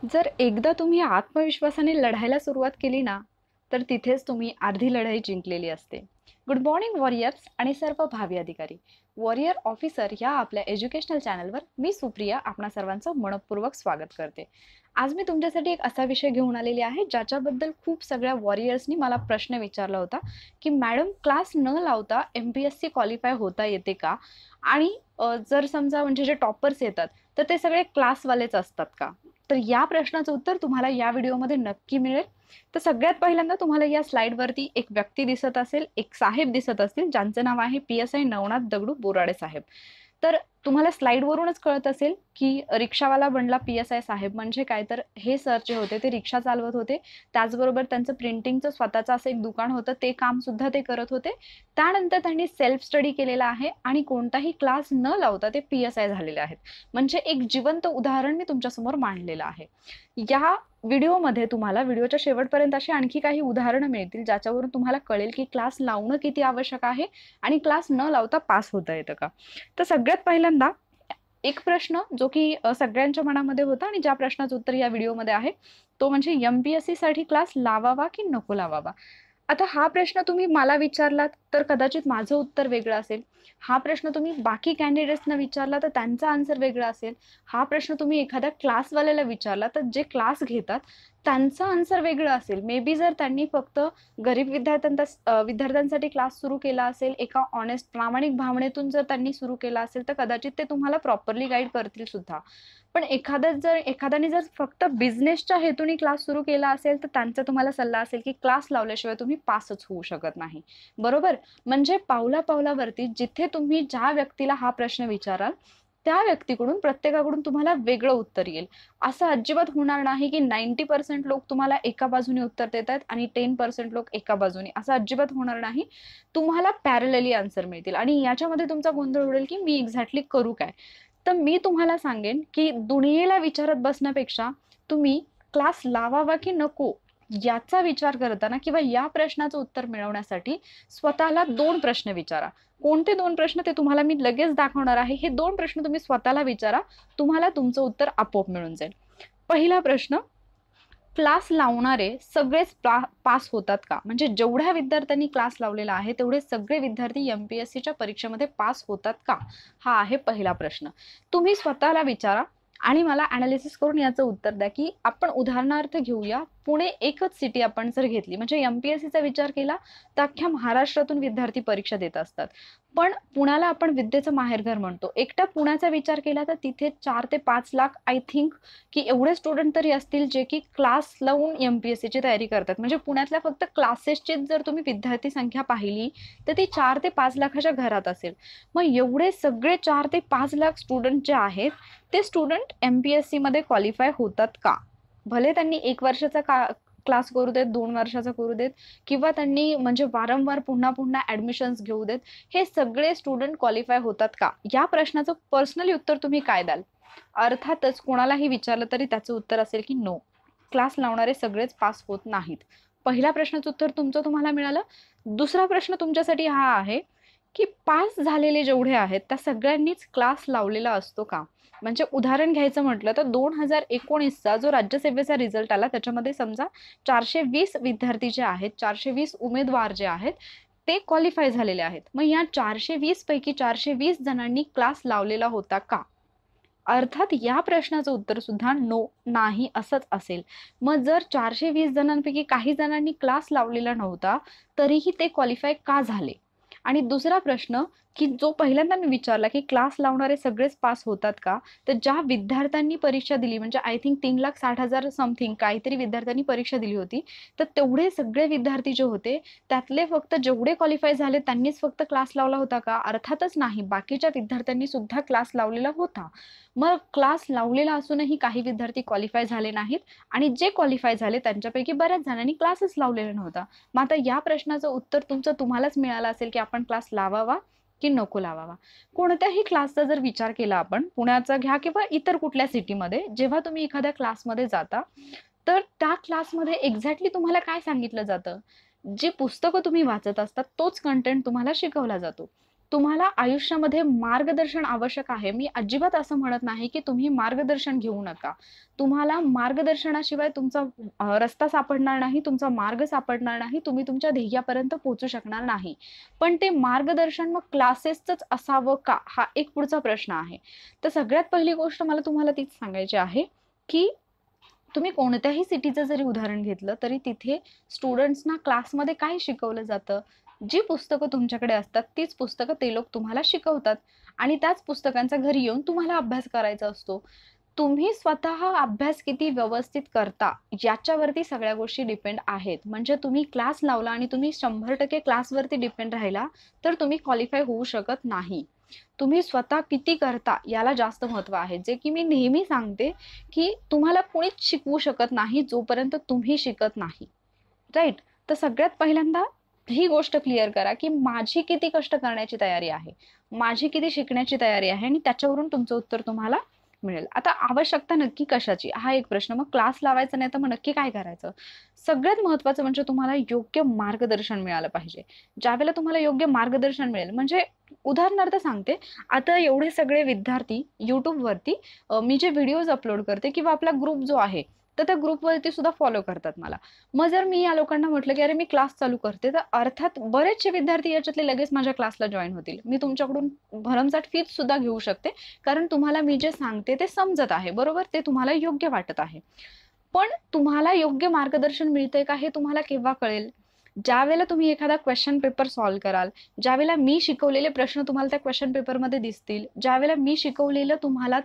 जर एकदा तुम्ही आत्मविश्वासाने लढायला सुरुवात केली ना, तर तिथेच तुम्ही अर्धी लढाई जिंकलेली असते. गुड मॉर्निंग वॉरियर्स आणि सर्व भावी अधिकारी. वॉरियर ऑफिसर या आपल्या एज्युकेशनल चॅनलवर मी सुप्रिया आपणा सर्वांचं मनपूर्वक स्वागत करते. आज मी तुमच्यासाठी एक असा विषय घेऊन आलेली आहे ज्याच्याबद्दल खूप सगळ्या वॉरियर्सनी मला प्रश्न विचारला होता की मॅडम क्लास न लावता MPSC क्वालिफाय होता येते का? आणि जर समजा म्हणजे जे टॉपर्स येतात तर ते सगळे क्लासवालेच असतात का? तर या प्रश्नाचं उत्तर तुम्हाला या व्हिडिओमध्ये नक्की मिळेल. तर सगळ्यात पहिल्यांदा तुम्हाला या स्लाइडवरती एक व्यक्ती दिसत असेल, एक साहेब दिसत असतील ज्यांचं नाव आहे PSI नवनाथ दगडू बोराडे साहेब. तर तुम्हाला स्लाइडवरूनच कळत असेल की रिक्षावाला बनला PSI साहेब म्हणजे काय, तर हे सर जे होते ते रिक्षा चालवत होते. त्याचबरोबर त्यांचं प्रिंटिंगचं स्वतःचं असं एक दुकान होतं, ते काम सुद्धा ते करत होते. त्यानंतर त्यांनी सेल्फ स्टडी केलेला आहे आणि कोणताही क्लास न लावता ते PSI झालेले आहेत. म्हणजे एक जिवंत उदाहरण मी तुमच्यासमोर मांडलेलं आहे. या व्हिडिओमध्ये तुम्हाला व्हिडिओच्या शेवटपर्यंत अशी आणखी काही उदाहरणं मिळतील ज्याच्यावरून तुम्हाला कळेल की क्लास लावणं किती आवश्यक आहे आणि क्लास न लावता पास होता येतं का. तर सगळ्यात पहिल्यांदा एक प्रश्न जो की सगळ्यांच्या मनामध्ये होता आणि ज्या प्रश्नाचं उत्तर या व्हिडिओमध्ये आहे तो म्हणजे MPSC साठी क्लास लावावा की नको लावावा. आता हा प्रश्न तुम्ही मला विचारलात तर कदाचित माझं उत्तर वेगळं असेल. हा प्रश्न तुम्ही बाकी कॅन्डिडेट्सना विचारला तर त्यांचा आन्सर वेगळा असेल. हा प्रश्न तुम्ही एखाद्या क्लासवाल्याला विचारला तर जे क्लास घेतात त्यांचा आन्सर वेगळं असेल. मे बी जर त्यांनी फक्त गरीब विद्यार्थ्यांसाठी क्लास सुरू केला असेल, एका ऑनेस्ट प्रामाणिक भावनेतून जर त्यांनी सुरू केला असेल तर कदाचित ते तुम्हाला प्रॉपरली गाईड करतील सुद्धा. पण एखाद्याने जर फक्त बिझनेसच्या हेतूने क्लास सुरू केला असेल तर त्यांचा तुम्हाला सल्ला असेल की क्लास लावल्याशिवाय तुम्ही पासच होऊ शकत नाही. बरोबर? म्हणजे पावला पावलावरती जिथे तुम्ही ज्या व्यक्तीला हा प्रश्न विचाराल त्या व्यक्तीकडून प्रत्येकाकडून तुम्हाला वेगळं उत्तर येईल. असं अजिबात होणार नाही की 90% लोक तुम्हाला एका बाजूने उत्तर देत आहेत आणि 10% लोक एका बाजूने, असं अजिबात होणार नाही. तुम्हाला पॅरलली आन्सर मिळतील आणि याच्यामध्ये तुमचा गोंधळ उडेल की मी एक्झॅक्टली करू काय. तर मी तुम्हाला सांगेन की दुनियेला विचारत बसण्यापेक्षा तुम्ही क्लास लावावा की नको याचा विचार करताना किंवा या प्रश्नाचं उत्तर मिळवण्यासाठी स्वतःला 2 प्रश्न विचारा. कोणते 2 प्रश्न ते तुम्हाला मी लगेच दाखवणार आहे. हे 2 प्रश्न तुम्ही स्वतःला विचारा. तुम्हाला तुमचं उत्तर आपोआप मिळून जाईल. पहिला प्रश्न, क्लास लावणारे सगळेच पास होतात का? म्हणजे जेवढ्या विद्यार्थ्यांनी क्लास लावलेला आहे तेवढे सगळे विद्यार्थी MPSCच्या परीक्षेमध्ये पास होतात का? हा आहे पहिला प्रश्न. तुम्ही स्वतःला विचारा आणि मला ॲनालिसिस करून याचं उत्तर द्या की आपण उदाहरणार्थ घेऊया, पुणे एकच सिटी आपण जर घेतली म्हणजे MPSCचा विचार केला तर अख्ख्या महाराष्ट्रातून विद्यार्थी परीक्षा देत असतात. पण पुण्याला आपण विद्येचं माहेरघर म्हणतो. एकट्या पुण्याचा विचार केला तर तिथे 4 ते 5 लाख आय थिंक की एवढे स्टुडंट तरी असतील जे की क्लास लावून MPSCची तयारी करतात. म्हणजे पुण्यातल्या फक्त क्लासेसची जर तुम्ही विद्यार्थी संख्या पाहिली तर ती 4 ते 5 लाखाच्या घरात असेल. मग एवढे सगळे 4 ते 5 लाख स्टुडंट जे आहेत ते स्टुडंट MPSC मध्ये क्वालिफाय होतात का? भले त्यांनी 1 वर्षाचा क्लास करू देत, 2 वर्षाचा करू देत किंवा त्यांनी म्हणजे वारंवार पुन्हा पुन्हा ॲडमिशन्स घेऊ देत, हे सगळे स्टुडंट क्वालिफाय होतात का? या प्रश्नाचं पर्सनली उत्तर तुम्ही काय द्याल? अर्थातच कोणालाही विचारलं तरी त्याचं उत्तर असेल की नो, क्लास लावणारे सगळेच पास होत नाहीत. पहिल्या प्रश्नाचं उत्तर तुमचं तुम्हाला मिळालं. दुसरा प्रश्न तुमच्यासाठी हा आहे की पास झालेले जेवढे आहेत त्या सगळ्यांनीच क्लास लावलेला असतो का? म्हणजे उदाहरण घ्यायचं म्हटलं तर 2019चा जो राज्यसेवेचा रिझल्ट आला त्याच्यामध्ये समजा 420 विद्यार्थी जे आहेत, 420 उमेदवार जे आहेत ते क्वालिफाय झालेले आहेत. मग या 420 पैकी 420 जणांनी क्लास लावलेला होता का? अर्थात या प्रश्नाचं उत्तर सुद्धा नो, नाही असंच असेल. मग जर 420 जणांपैकी काही जणांनी क्लास लावलेला नव्हता तरीही ते क्वालिफाय का झाले? आणि दुसरा प्रश्न की जो पहिल्यांदा मी विचारला की क्लास लावणारे सगळेच पास होतात का? तर ज्या विद्यार्थ्यांनी परीक्षा दिली म्हणजे आय थिंक 3,60,000 समथिंग काहीतरी विद्यार्थ्यांनी परीक्षा दिली होती. तर तेवढे सगळे विद्यार्थी जे होते त्यातले फक्त जेवढे क्वालिफाय झाले त्यांनीच फक्त क्लास लावला होता का? अर्थातच नाही. बाकीच्या विद्यार्थ्यांनी सुद्धा क्लास लावलेला होता. मग क्लास लावलेला असूनही काही विद्यार्थी क्वालिफाय झाले नाहीत आणि जे क्वालिफाय झाले त्यांच्यापैकी बऱ्याच जणांनी क्लासच लावलेला नव्हता. मग आता या प्रश्नाचं उत्तर तुम्हालाच मिळालं असेल की आपण क्लास लावावा की नको लावावा. कोणत्याही क्लासचा जर विचार केला आपण, पुण्याचा घ्या किंवा इतर कुठल्या सिटीमध्ये, जेव्हा तुम्ही एखाद्या क्लासमध्ये जाता तर त्या क्लासमध्ये एक्झॅक्टली तुम्हाला काय सांगितलं जातं? जी पुस्तकं तुम्ही वाचत असतात तोच कंटेंट तुम्हाला शिकवला जातो. तुम्हाला आयुष्यामध्ये मार्गदर्शन आवश्यक आहे. मी अजिबात असं म्हणत नाही, की तुम्ही मार्गदर्शन घेऊ नका. तुम्हाला मार्गदर्शनाशिवाय तुमचा रस्ता सापडणार नाही, तुमचा मार्ग सापडणार नाही, तुम्ही तुमच्या ध्येयापर्यंत पोहोचू शकणार नाही. पण ते मार्गदर्शन मग क्लासेसचंच असावं का? हा एक पुढचा प्रश्न आहे. तर सगळ्यात पहिली गोष्ट मला तुम्हाला तीच सांगायची आहे, की तुम्ही कोणत्याही सिटीचं जरी उदाहरण घेतलं, तरी तिथे स्टुडंट्सना क्लासमध्ये काय शिकवलं जातं? जी पुस्तकं तुमच्याकडे असतात, तीच पुस्तकं ते लोक तुम्हाला शिकवतात आणि त्याच पुस्तकांचा घरी येऊन तुम्हाला अभ्यास करायचा असतो. तुम्ही स्वतः अभ्यास किती व्यवस्थित करता, याच्यावरती सगळ्या गोष्टी डिपेंड आहेत. म्हणजे तुम्ही क्लास लावला आणि तुम्ही 100% क्लासवरती डिपेंड राहिला, तर तुम्ही क्वालिफाय होऊ शकत नाही. तुम्ही स्वतः किती करता याला जास्त महत्त्व आहे. जे की मी नेहमी सांगते, की तुम्हाला कोणीच शिकवू शकत नाही, जोपर्यंत तुम्ही शिकत नाही. राइट? तर सगळ्यात पहिल्यांदा ही गोष्ट क्लिअर करा, की माझी किती कष्ट करण्याची तयारी आहे, माझी किती शिकण्याची तयारी आहे आणि त्याच्यावरून तुमचं उत्तर तुम्हाला मिळेल. आता आवश्यकता नक्की कशाची? हा एक प्रश्न. मग क्लास लावायचा नाही तर मग नक्की काय करायचं? सगळ्यात महत्त्वाचं म्हणजे तुम्हाला योग्य मार्गदर्शन मिळालं पाहिजे. ज्यावेळेला तुम्हाला योग्य मार्गदर्शन मिळेल म्हणजे उदाहरणार्थ सांगते, आता एवढे सगळे विद्यार्थी YouTubeवरती मी जे व्हिडिओज अपलोड करते किंवा आपला ग्रुप जो आहे, तर त्या ग्रुपवरती सुद्धा फॉलो करतात मला. मग जर मी या लोकांना म्हटलं, की "अरे, मी क्लास चालू करते," तर अर्थात बरेचसे विद्यार्थी याच्यातले लगेच माझ्या क्लासला जॉइन होतील. मी तुमच्याकडून भरमसाठ फीज सुद्धा घेऊ शकते, कारण तुम्हाला मी जे सांगते ते समजत आहे, बरोबर? ते तुम्हाला योग्य वाटत आहे. पण तुम्हाला योग्य मार्गदर्शन मिळतंय का हे तुम्हाला केव्हा कळेल? ज्यावेळेला तुम्ही एखादा क्वेश्चन पेपर सॉल्व्ह कराल, ज्यावेळेला मी शिकवलेले प्रश्न तुम्हाला त्या क्वेश्चन पेपरमध्ये दिसतील, ज्यावेळेला मी शिकवलेलं तुम्हाला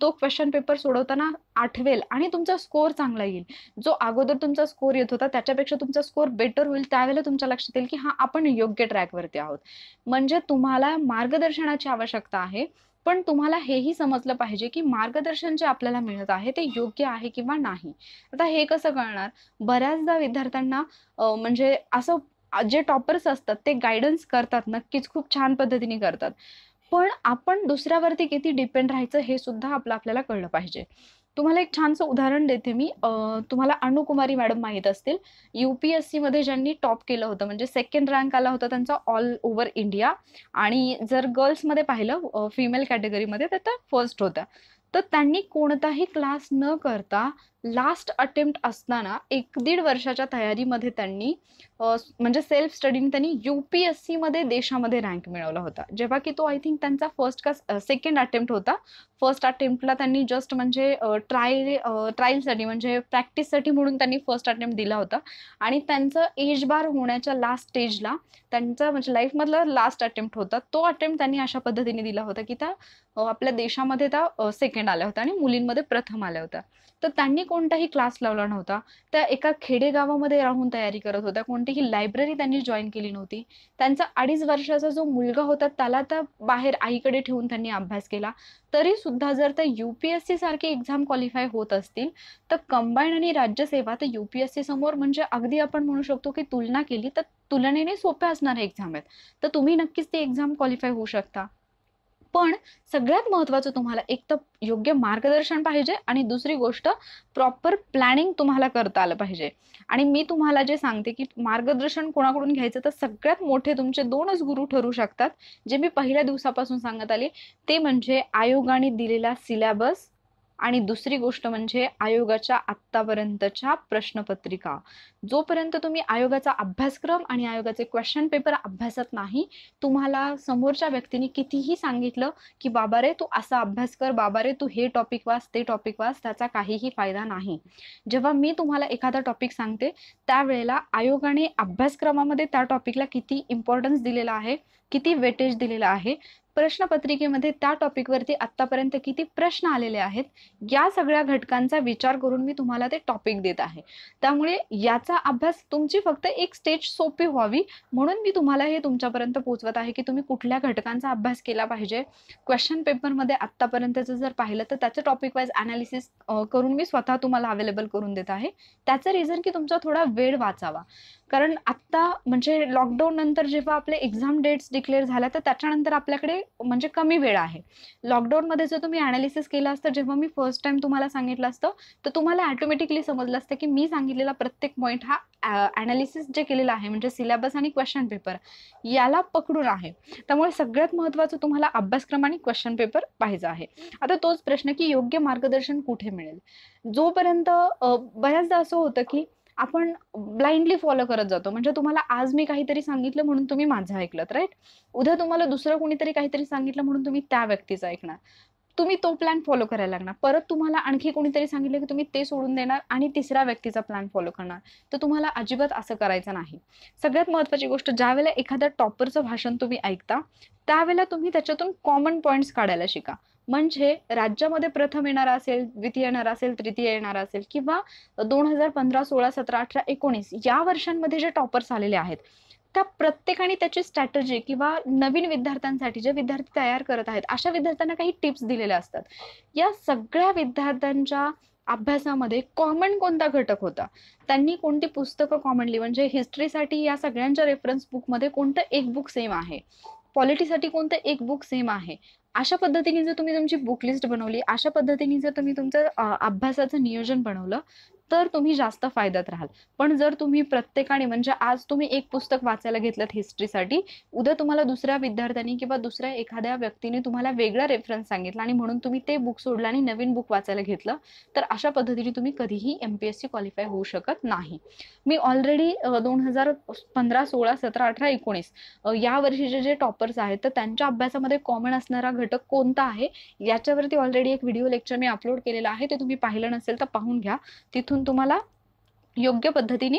तो क्वेश्चन पेपर सोडवताना आठवेल आणि तुमचा स्कोर चांगला येईल. जो अगोदर तुमचा स्कोर येत होता त्याच्यापेक्षा तुमचा स्कोर बेटर होईल, त्यावेळेला तुमच्या लक्षात येईल, की हां, आपण योग्य ट्रॅकवरती आहोत. म्हणजे तुम्हाला मार्गदर्शनाची आवश्यकता आहे. पण तुम्हाला हेही समजलं पाहिजे, की मार्गदर्शन जे आपल्याला मिळत आहे ते योग्य आहे किंवा नाही. आता हे कसं कळणार? बऱ्याचदा विद्यार्थ्यांना म्हणजे असं जे टॉपर्स असतात ते गाईडन्स करतात नक्कीच, खूप छान पद्धतीने करतात. पण आपण दुसऱ्यावरती किती डिपेंड राहायचं हे सुद्धा आपल्याला कळलं पाहिजे. तुम्हाला एक छानसं उदाहरण देते मी. तुम्हाला अनुकुमारी मॅडम माहीत असतील. UPSCमध्ये ज्यांनी टॉप केलं होतं म्हणजे सेकंड रँक आला होता त्यांचा ऑल ओव्हर इंडिया आणि जर गर्ल्समध्ये पाहिलं फिमेल कॅटेगरीमध्ये तर त्या फर्स्ट होत्या. तर त्यांनी कोणताही क्लास न करता लास्ट अटेम्प्ट असताना 1-1.5 वर्षाच्या तयारीमध्ये त्यांनी म्हणजे सेल्फ स्टडीने त्यांनी UPSCमध्ये देशामध्ये रँक मिळवला होता. जेव्हा की तो आय थिंक त्यांचा फर्स्ट का सेकंड अटेम्प्ट होता. फर्स्ट अटेम्प्टला त्यांनी जस्ट म्हणजे ट्रायलसाठी म्हणजे प्रॅक्टिससाठी म्हणून त्यांनी फर्स्ट अटेम्प्ट दिला होता आणि त्यांचं एज बार होण्याच्या लास्ट स्टेजला त्यांचा म्हणजे लाईफमधला लास्ट अटेम्प्ट होता. तो अटेम्प्ट त्यांनी अशा पद्धतीने दिला होता, की त्या आपल्या देशामध्ये त्या सेकंड आल्या होत्या आणि मुलींमध्ये प्रथम आल्या होत्या. तर त्यांनी कोणताही क्लास लावला नव्हता. त्या एका खेडेगावामध्ये राहून तयारी करत होत्या. कोणतीही लायब्ररी त्यांनी जॉइन केली नव्हती. त्यांचा 2.5 वर्षाचा जो मुलगा होता त्याला तर बाहेर आईकडे ठेवून त्यांनी अभ्यास केला. तरी सुद्धा जर त्या UPSC सारखी एक्झाम क्वालिफाय होत असतील, तर कंबाईन आणि राज्यसेवा तर UPSC समोर म्हणजे अगदी आपण म्हणू शकतो, की तुलना केली तर तुलनेने सोप्या असणाऱ्या एक्झाम आहेत. तर तुम्ही नक्कीच ती एक्झाम क्वालिफाय होऊ शकता. पण सगळ्यात महत्त्वाचं तुम्हाला एक तर योग्य मार्गदर्शन पाहिजे आणि दुसरी गोष्ट प्रॉपर प्लॅनिंग तुम्हाला करता आलं पाहिजे. आणि मी तुम्हाला जे सांगते, की मार्गदर्शन कोणाकडून घ्यायचं तर सगळ्यात मोठे तुमचे 2च गुरु ठरू शकतात. जे मी पहिल्या दिवसापासून सांगत आले, ते म्हणजे आयोगाने दिलेला सिलॅबस आणि दुसरी गोष्ट म्हणजे आयोगाच्या आत्तापर्यंतच्या प्रश्नपत्रिका. जोपर्यंत तुम्ही आयोगाचा अभ्यासक्रम आणि आयोगाचे क्वेश्चन पेपर अभ्यासत नाही, तुम्हाला समोरच्या व्यक्तीने कितीही सांगितलं, की "बाबा रे, तू असा अभ्यास कर, बाबा रे, तू हे टॉपिक वाच, ते टॉपिक वाच," त्याचा काहीही फायदा नाही. जेव्हा मी तुम्हाला एखादा टॉपिक सांगते, त्यावेळेला आयोगाने अभ्यासक्रमामध्ये त्या टॉपिकला किती इम्पोर्टन्स दिलेला आहे, किती वेटेज दिलेलं आहे, प्रश्नपत्रिकेमध्ये त्या टॉपिकवरती आत्तापर्यंत किती प्रश्न आलेले आहेत, या सगळ्या घटकांचा विचार करून मी तुम्हाला ते टॉपिक देत आहे. त्यामुळे याचा अभ्यास तुमची फक्त एक स्टेज सोपी व्हावी म्हणून मी तुम्हाला हे तुमच्यापर्यंत पोहोचवत आहे, की तुम्ही कुठल्या घटकांचा अभ्यास केला पाहिजे. क्वेश्चन पेपरमध्ये आत्तापर्यंतचं जर पाहिलं तर त्याचं टॉपिक वाईज ॲनालिसिस करून मी स्वतः तुम्हाला अवेलेबल करून देत आहे. त्याचं रिझन की तुमचा थोडा वेळ वाचावा. कारण आत्ता म्हणजे लॉकडाऊन नंतर जेव्हा आपले एक्झाम डेट्स डिक्लेअर झाल्या, तर त्याच्यानंतर आपल्याकडे म्हणजे कमी वेळ आहे. लॉकडाऊनमध्ये जर तुम्ही ॲनालिसिस केलं असतं, जेव्हा मी फर्स्ट टाईम तुम्हाला सांगितलं असतं, तर तुम्हाला ऑटोमॅटिकली समजलं असतं की मी सांगितलेला प्रत्येक पॉईंट हा ॲनालिसिस जे केलेलं आहे म्हणजे सिलेबस आणि क्वेश्चन पेपर याला पकडून आहे. त्यामुळे सगळ्यात महत्त्वाचं तुम्हाला अभ्यासक्रम आणि क्वेश्चन पेपर पाहिजे आहे. आता तोच प्रश्न की योग्य मार्गदर्शन कुठे मिळेल? जोपर्यंत बऱ्याचदा असं होतं की आपण ब्लाइंडली फॉलो करत जातो. म्हणजे तुम्हाला आज मी काहीतरी सांगितलं म्हणून तुम्ही माझं ऐकलत, राइट? उद्या तुम्हाला दुसरं कोणीतरी काहीतरी सांगितलं म्हणून तुम्ही त्या व्यक्तीचं ऐकणार. तुम्ही तो प्लॅन फॉलो करायला लागणार. परत तुम्हाला आणखी कोणीतरी सांगितलं की तुम्ही ते सोडून देणार आणि तिसऱ्या व्यक्तीचा प्लॅन फॉलो करणार. तर तुम्हाला अजिबात असं करायचं नाही. सगळ्यात महत्त्वाची गोष्ट, ज्यावेळेला एखाद्या टॉपरचं भाषण तुम्ही ऐकता, त्यावेळेला तुम्ही त्याच्यातून कॉमन पॉइंट्स काढायला शिका. म्हणजे राज्यामध्ये प्रथम येणारा असेल, द्वितीय येणारा असेल, तृतीय येणारा असेल किंवा 2015, 16, 17, 18, 19 या वर्षांमध्ये जे टॉपर्स आलेले आहेत, त्या प्रत्येकाने त्याची स्ट्रॅटेजी किंवा नवीन विद्यार्थ्यांसाठी जे विद्यार्थी तयार करत आहेत, अशा विद्यार्थ्यांना काही टिप्स दिलेल्या असतात. या सगळ्या विद्यार्थ्यांच्या अभ्यासामध्ये कॉमन कोणता घटक होता? त्यांनी कोणती पुस्तकं कॉमनली म्हणजे हिस्ट्रीसाठी या सगळ्यांच्या रेफरन्स बुकमध्ये कोणतं एक बुक सेम आहे? पॉलिटीसाठी कोणतं एक बुक सेम आहे? अशा पद्धतीने जर तुम्ही तुमची बुक लिस्ट बनवली, अशा पद्धतीने जर तुम्ही तुमचं अभ्यासाचं नियोजन बनवलं, तर तुम्ही जास्त फायद्यात राहाल. पण जर तुम्ही प्रत्येकाने म्हणजे आज तुम्ही एक पुस्तक वाचायला घेतलंत हिस्ट्रीसाठी, उद्या तुम्हाला दुसऱ्या विद्यार्थ्यांनी किंवा दुसऱ्या एखाद्या व्यक्तीने तुम्हाला वेगळा रेफरन्स सांगितला आणि म्हणून तुम्ही ते बुक सोडलं आणि नवीन बुक वाचायला घेतलं, तर अशा पद्धतीने तुम्ही कधीही MPSC क्वालिफाय होऊ शकत नाही. मी ऑलरेडी 2015, 16, 17, 18, 19 या वर्षीचे जे टॉपर्स आहेत, तर त्यांच्या अभ्यासामध्ये कॉमन असणारा घटक कोणता आहे, याच्यावरती ऑलरेडी एक व्हिडिओ लेक्चर मी अपलोड केलेलं आहे. ते तुम्ही पाहिलं नसेल तर पाहून घ्या. तिथून तुम्हाला योग्य पद्धतीने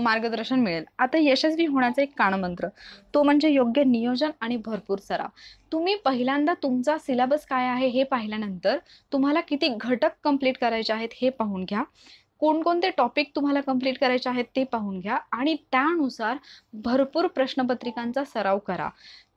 मार्गदर्शन मिळेल. आता यशस्वी होण्याचा एक कानमंत्र, तो म्हणजे योग्य नियोजन आणि भरपूर सराव. तुम्ही पहिल्यांदा तुमचा सिलेबस काय आहे हे पाहिल्यानंतर तुम्हाला किती घटक कंप्लीट करायचे आहेत हे पाहून घ्या. कोणकोणते टॉपिक तुम्हाला कंप्लीट करायचे आहेत ते पाहून घ्या आणि त्यानुसार भरपूर प्रश्नपत्रिकांचा सराव करा.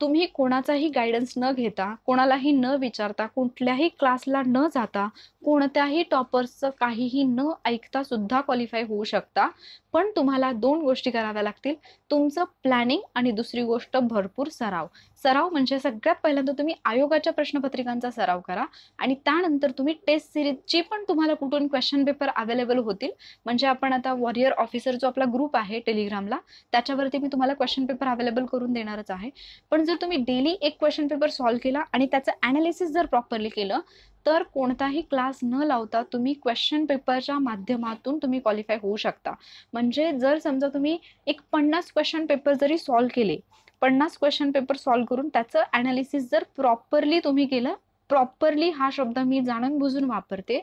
तुम्ही कोणाचाही गाईडन्स न घेता, कोणालाही न विचारता, कुठल्याही क्लासला न जाता, कोणत्याही टॉपर्सचं काहीही न ऐकता सुद्धा क्वालिफाय होऊ शकता. पण तुम्हाला 2 गोष्टी कराव्या लागतील. तुमचं प्लॅनिंग आणि दुसरी गोष्ट भरपूर सराव. सराव म्हणजे सगळ्यात पहिल्यांदा तुम्ही आयोगाच्या प्रश्नपत्रिकांचा सराव करा आणि त्यानंतर तुम्ही टेस्ट सिरीजची पण तुम्हाला कुठून क्वेश्चन पेपर अवेलेबल होतील. म्हणजे आपण आता वॉरियर ऑफिसर जो आपला ग्रुप आहे टेलिग्रामला, त्याच्यावरती मी तुम्हाला क्वेश्चन पेपर अवेलेबल करून देणारच आहे. पण जर तुम्ही डेली एक क्वेश्चन पेपर सॉल्व्ह केला आणि त्याचं ॲनालिसिस जर प्रॉपरली केलं, तर कोणताही क्लास न लावता तुम्ही क्वेश्चन पेपरच्या माध्यमातून तुम्ही क्वालिफाय होऊ शकता. म्हणजे जर समजा तुम्ही एक 50 क्वेश्चन पेपर जरी सॉल्व्ह केले, 50 क्वेश्चन पेपर सॉल्व्ह करून त्याचं ॲनालिसिस जर प्रॉपरली तुम्ही केलं, प्रॉपरली हा शब्द मी जाणून बुजून वापरते,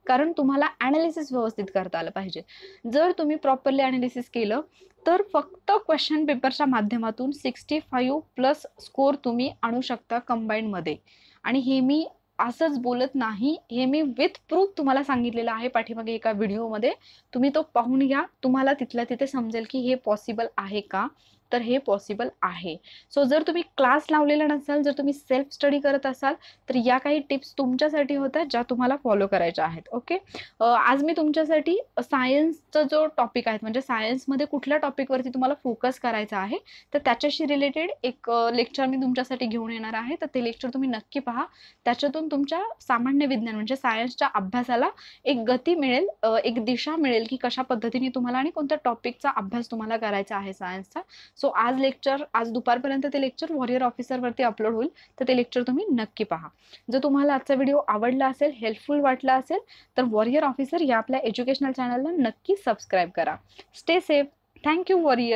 कारण तुम्हाला ॲनालिसिस व्यवस्थित करता आलं पाहिजे. जर तुम्ही प्रॉपरली ॲनालिसिस केलं, तर फक्त क्वेश्चन पेपरच्या माध्यमातून 65+ स्कोर तुम्ही आणू शकता कंबाईनमध्ये. आणि हे मी असंच बोलत नाही, हे मी विथ प्रूफ तुम्हाला सांगितलेलं आहे पाठीमागे एका व्हिडिओमध्ये. तुम्ही तो पाहून घ्या. तुम्हाला तिथल्या तिथे समजेल की हे पॉसिबल आहे का? तर हे पॉसिबल आहे. सो जर तुम्ही क्लास लावलेला नसाल, जर तुम्ही सेल्फ स्टडी करत असाल, तर या काही टिप्स तुमच्यासाठी होत्या ज्या तुम्हाला फॉलो करायच्या आहेत. ओके. आज मी तुमच्यासाठी सायन्सचा जो टॉपिक आहे म्हणजे सायन्समध्ये कुठल्या टॉपिकवरती तुम्हाला फोकस करायचा आहे, तर त्याच्याशी रिलेटेड एक लेक्चर मी तुमच्यासाठी घेऊन येणार आहे. तर ते लेक्चर तुम्ही नक्की पहा. त्याच्यातून तुमच्या सामान्य विज्ञान म्हणजे सायन्सच्या अभ्यासाला एक गती मिळेल, एक दिशा मिळेल की कशा पद्धतीने तुम्हाला आणि कोणत्या टॉपिकचा अभ्यास तुम्हाला करायचा आहे सायन्सचा. सो आज दुपारपर्यंत ते लेक्चर वॉरियर ऑफिसरवरती अपलोड होईल. तर ते लेक्चर तुम्ही नक्की पहा. जर तुम्हाला आजचा व्हिडिओ आवडला असेल, हेल्पफुल वाटला असेल, तर वॉरियर ऑफिसर या आपल्या एज्युकेशनल चॅनलला नक्की सबस्क्राईब करा. Stay safe. Thank you warrior.